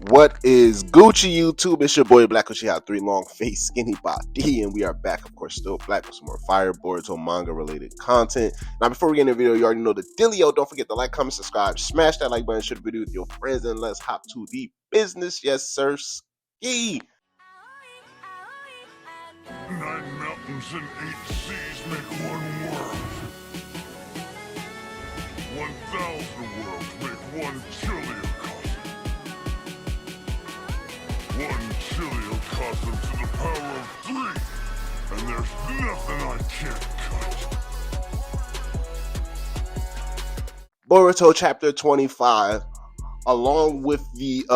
What is Gucci YouTube? It's your boy Black Uchiha, 3 long face, skinny body, and we are back, of course, still black with some more fireboards on manga related content. Now, before we get into the video, you already know the dealio. Don't forget to like, comment, subscribe, smash that like button, share the video with your friends, and let's hop to the business. Yes, sir. Ski. 9 mountains and 8 seas make one world. 1,000 worlds make one chiliocosm. 1 chiliocosm to the power of 3, and there's nothing I can't cut. Boruto chapter 25. Along with the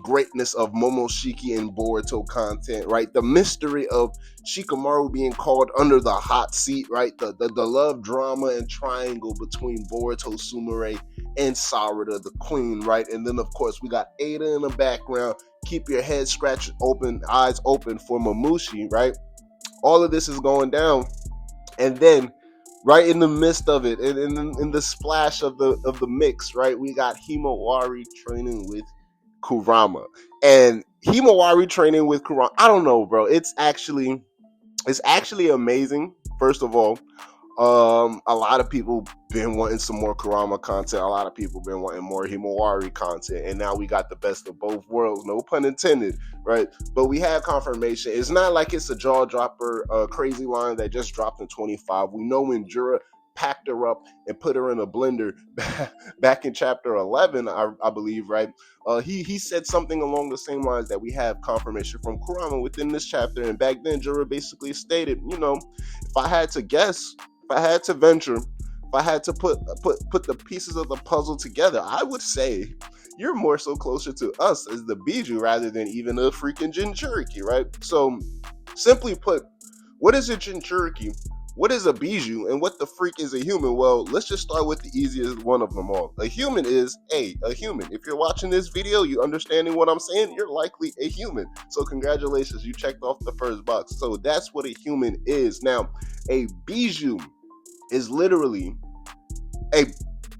greatness of Momoshiki and Boruto content, right? The mystery of Shikamaru being called under the hot seat, right? The love drama and triangle between Boruto, Sumire, and Sarada, the queen, right? And then, of course, we got Ada in the background. Keep your head scratched open, eyes open for Mamushi, right? All of this is going down. And then right in the midst of it, in the splash of the mix, right, we got Himawari training with Kurama. And Himawari training with Kurama, I don't know, bro. It's actually amazing, first of all. A lot of people been wanting some more Kurama content. A lot of people been wanting more Himawari content, and now we got the best of both worlds. No pun intended, right? But we have confirmation. It's not like it's a jaw dropper, crazy line that just dropped in 25. We know when Jura packed her up and put her in a blender back in chapter 11, I believe, right? He said something along the same lines that we have confirmation from Kurama within this chapter. And back then, Jura basically stated, you know, if I had to guess, if I had to venture, if I had to put the pieces of the puzzle together, I would say you're more so closer to us as the Biju rather than even a freaking Jinchuriki, right? So, simply put, what is a Jinchuriki? What is a Biju? And what the freak is a human? Well, let's just start with the easiest one of them all. A human is a human. If you're watching this video, you understanding what I'm saying, you're likely a human. So congratulations, you checked off the first box. So that's what a human is. Now, a Biju is literally a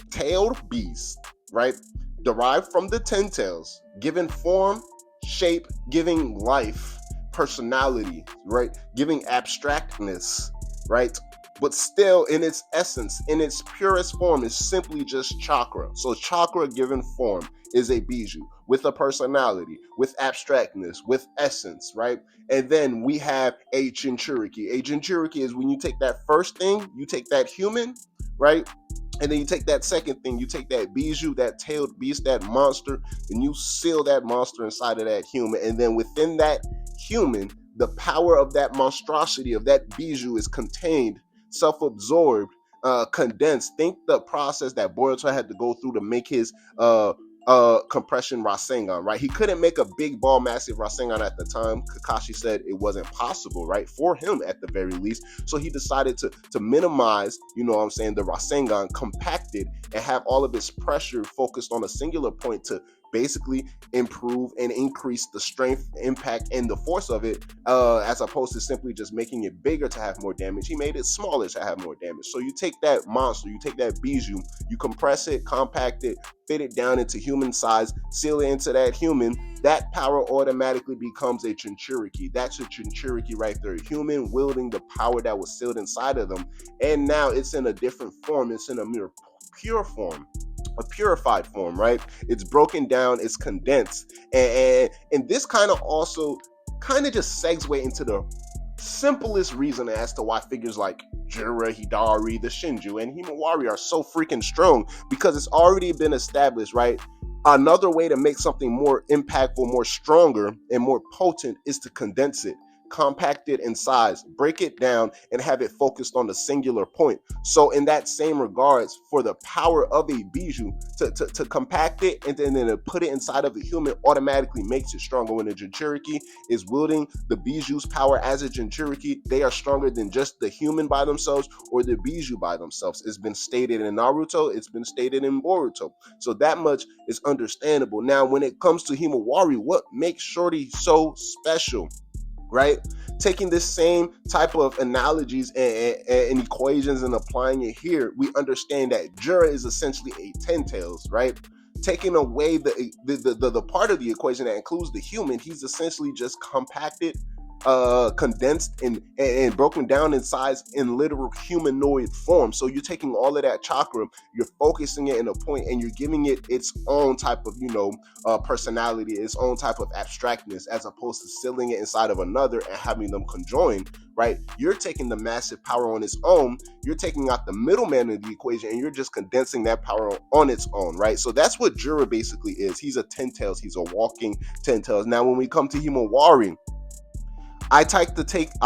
tailed beast, right? Derived from the 10 tails, given form, shape, giving life, personality, right? Giving abstractness, right? But still, in its essence, in its purest form, is simply just chakra. So chakra given form is a Biju with a personality, with abstractness, with essence, right? And then we have a Jinchuriki. A Jinchuriki is when you take that first thing, you take that human, right? And then you take that second thing, you take that Biju, that tailed beast, that monster, and you seal that monster inside of that human. And then within that human, the power of that monstrosity, of that Biju, is contained, self-absorbed, condensed. Think the process that Boruto had to go through to make his compression Rasengan, right? He couldn't make a big ball massive Rasengan at the time. Kakashi said it wasn't possible, right? For him at the very least. So he decided to minimize, you know what I'm saying, the Rasengan, compacted, and have all of its pressure focused on a singular point to basically improve and increase the strength, impact, and the force of it, as opposed to simply just making it bigger to have more damage. He made it smaller to have more damage. So you take that monster, you take that Biju, you compress it, compact it, fit it down into human size, seal it into that human, that power automatically becomes a Jinchuriki. That's a Jinchuriki right there. A human wielding the power that was sealed inside of them. And now it's in a different form. It's in a mere pure form, a purified form, right? It's broken down, it's condensed. And this kind of also just segue into the simplest reason as to why figures like Jura, Hidari, the Shinju, and Himawari are so freaking strong, because it's already been established, right? Another way to make something more impactful, more stronger, and more potent is to condense it, compact it in size, break it down, and have it focused on the singular point. So in that same regards, for the power of a Biju, to compact it and then to put it inside of a human automatically makes it stronger. When a Jinchuriki is wielding the Biju's power as a Jinchuriki, they are stronger than just the human by themselves or the Biju by themselves. It's been stated in Naruto, it's been stated in Boruto. So that much is understandable. Now, when it comes to Himawari, what makes Shorty so special? Right? Taking this same type of analogies and equations and applying it here, we understand that Jura is essentially a 10 tails, right? taking away the part of the equation that includes the human. He's essentially just compacted, condensed, and broken down in size in literal humanoid form. So you're taking all of that chakra, you're focusing it in a point, and you're giving it its own type of, personality, its own type of abstractness, as opposed to sealing it inside of another and having them conjoin. Right? You're taking the massive power on its own, you're taking out the middleman of the equation, and you're just condensing that power on its own, right? So that's what Jura basically is. He's a 10 tails, he's a walking 10 tails. Now, when we come to Himawari, I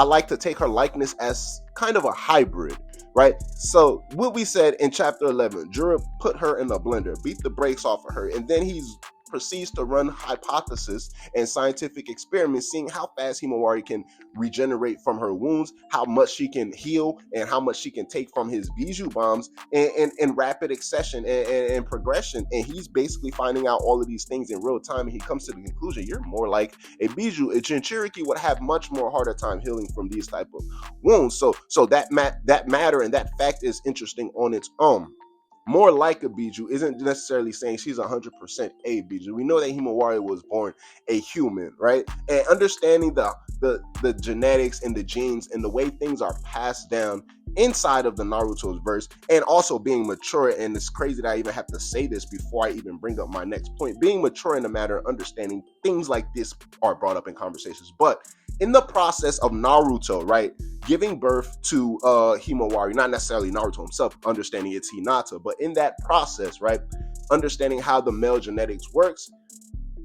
like to take her likeness as kind of a hybrid, right? So what we said in chapter 11, Jura put her in a blender, beat the brakes off of her, and then he's proceeds to run hypothesis and scientific experiments, seeing how fast Himawari can regenerate from her wounds, how much she can heal, and how much she can take from his Bijou bombs in rapid accession and progression. And he's basically finding out all of these things in real time, and he comes to the conclusion, you're more like a Bijou. A Jinchuriki would have much more harder time healing from these type of wounds. So that matter and that fact is interesting on its own. More like a Bijou isn't necessarily saying she's 100% a Bijou. We know that Himawari was born a human, right? And understanding the genetics and the genes and the way things are passed down inside of the Naruto's verse, and also being mature, and it's crazy that I even have to say this before I even bring up my next point, being mature in the matter of understanding things like this are brought up in conversations. But in the process of Naruto, right, giving birth to Himawari, not necessarily Naruto himself understanding it's Hinata, but in that process, right, understanding how the male genetics works,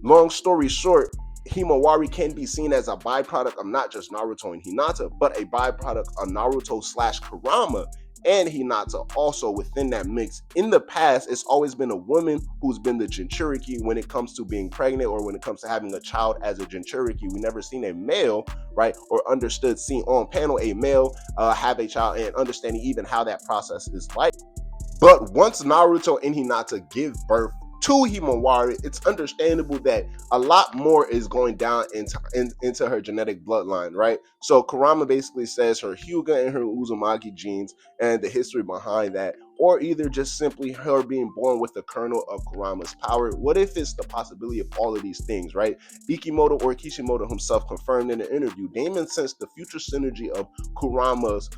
long story short, Himawari can be seen as a byproduct of not just Naruto and Hinata, but a byproduct of Naruto / Kurama and Hinata also within that mix. In the past, it's always been a woman who's been the Jinchuriki when it comes to being pregnant or when it comes to having a child as a Jinchuriki. We never seen a male, right, or understood, seen on panel a male have a child, and understanding even how that process is like. But once Naruto and Hinata give birth to Himawari, it's understandable that a lot more is going down into her genetic bloodline, right? So Kurama basically says her Hyuga and her Uzumaki genes and the history behind that, or either just simply her being born with the kernel of Kurama's power. What if it's the possibility of all of these things, right? Ikimoto or Kishimoto himself confirmed in an interview, Damon sensed the future synergy of Kurama's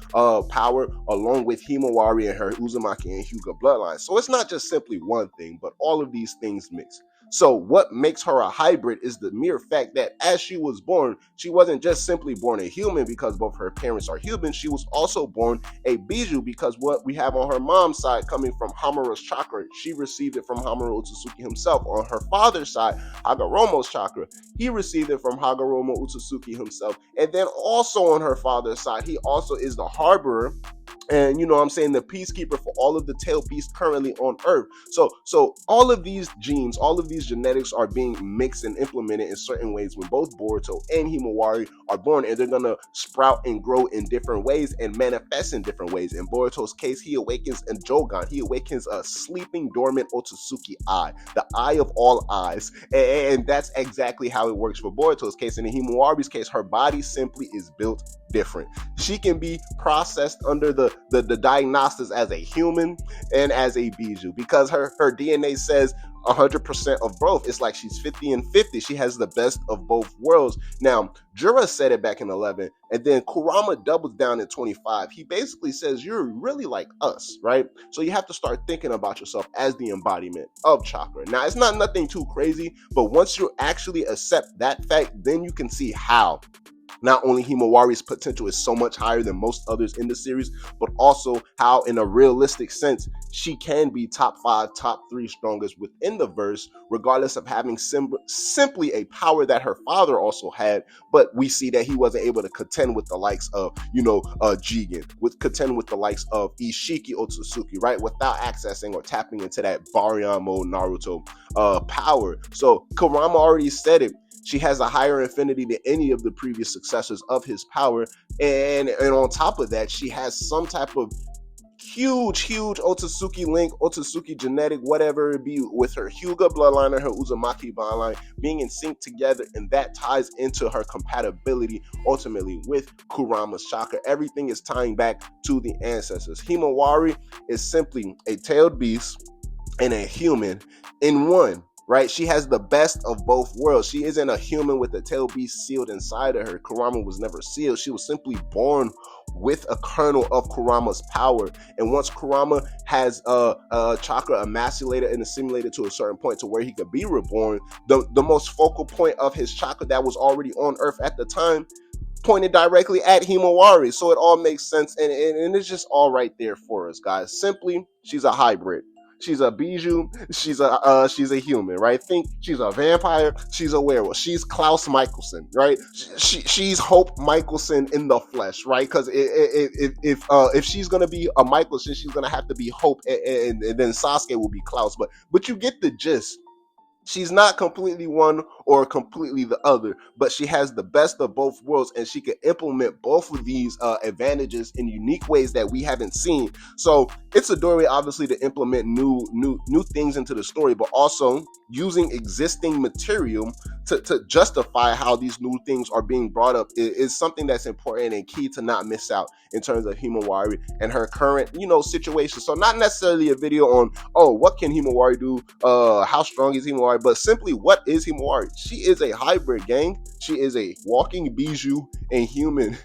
power along with Himawari and her Uzumaki and Hyuga bloodline. So it's not just simply one thing, but all of these things mix. So what makes her a hybrid is the mere fact that as she was born, she wasn't just simply born a human because both her parents are human. She was also born a Bijou because what we have on her mom's side coming from Hamura's chakra, she received it from Hamura Otsutsuki himself. On her father's side, Hagoromo's chakra, he received it from Hagoromo Otsutsuki himself. And then also on her father's side, he also is the harborer and the peacekeeper for all of the tailed beasts currently on Earth. So all of these genes, all of these genetics are being mixed and implemented in certain ways when both Boruto and Himawari are born, and they're gonna sprout and grow in different ways and manifest in different ways. In Boruto's case, he awakens a Jogan. He awakens a sleeping dormant Otsutsuki eye, the eye of all eyes, and that's exactly how it works for Boruto's case. And in Himawari's case, her body simply is built different. She can be processed under the diagnostics as a human and as a Bijou because her DNA says 100% of both. It's like she's 50 and 50. She has the best of both worlds. Now, Jura said it back in 11, and then Kurama doubles down in 25. He basically says, you're really like us, right? So you have to start thinking about yourself as the embodiment of chakra. Now, it's not nothing too crazy, but once you actually accept that fact, then you can see how not only Himawari's potential is so much higher than most others in the series, but also how in a realistic sense, she can be top 5, top 3 strongest within the verse, regardless of having simply a power that her father also had. But we see that he wasn't able to contend with the likes of, Jigen, contend with the likes of Ishiki Otsutsuki, right? Without accessing or tapping into that Baryon mode Naruto power. So Kurama already said it. She has a higher affinity than any of the previous successors of his power. And on top of that, she has some type of huge Otsutsuki link, Otsutsuki genetic, whatever it be, with her Hyuga bloodline and her Uzumaki bloodline being in sync together. And that ties into her compatibility ultimately with Kurama's chakra. Everything is tying back to the ancestors. Himawari is simply a tailed beast and a human in one. Right, she has the best of both worlds. She isn't a human with the tail beast sealed inside of her. Kurama was never sealed. She was simply born with a kernel of Kurama's power. And once Kurama has chakra emasculated and assimilated to a certain point to where he could be reborn, the most focal point of his chakra that was already on Earth at the time pointed directly at Himawari. So it all makes sense, and it's just all right there for us, guys. Simply, she's a hybrid. She's a bijou. She's a human, right? Think she's a vampire. She's a werewolf. She's Klaus Michelson, right? She's Hope Michelson in the flesh, right? Because if she's gonna be a Michelson, she's gonna have to be Hope, and then Sasuke will be Klaus. But you get the gist. She's not completely one or completely the other, but she has the best of both worlds, and she can implement both of these advantages in unique ways that we haven't seen. So it's a doorway, obviously, to implement new things into the story, but also using existing material to justify how these new things are being brought up is something that's important and key to not miss out in terms of Himawari and her current, situation. So not necessarily a video on, oh, what can Himawari do? How strong is Himawari? But simply, what is Himawari? She is a hybrid, gang. She is a walking bijou and human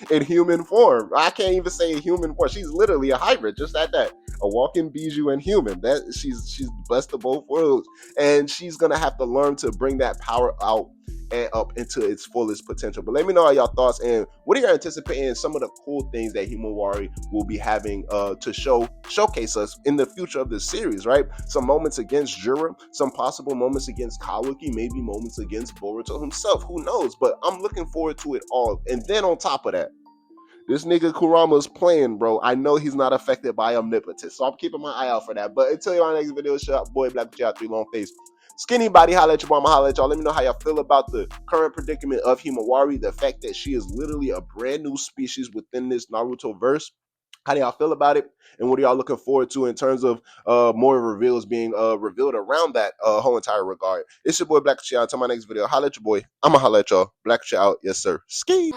in human form. I can't even say human form. She's literally a hybrid, just at that. A walking bijou and human. That she's blessed of both worlds, and she's gonna have to learn to bring that power out and up into its fullest potential. But let me know all y'all thoughts, and what are you anticipating some of the cool things that Himawari will be having to showcase us in the future of this series, right? Some moments against Jura, some possible moments against Kawaki, maybe moments against Boruto himself, who knows? But I'm looking forward to it all. And then on top of that, this nigga Kurama's playing, bro. I know he's not affected by omnipotence, so I'm keeping my eye out for that. But until y'all next video, shut up, boy, Black with y'all 3 long face. Skinny body, holla at your boy, I'ma holla at y'all. Let me know how y'all feel about the current predicament of Himawari, the fact that she is literally a brand new species within this Naruto verse. How do y'all feel about it? And what are y'all looking forward to in terms of more reveals being revealed around that whole entire regard? It's your boy Black Chi. Until my next video, holla at your boy. I'ma holla at y'all. Black Chi out. Yes, sir. Ski.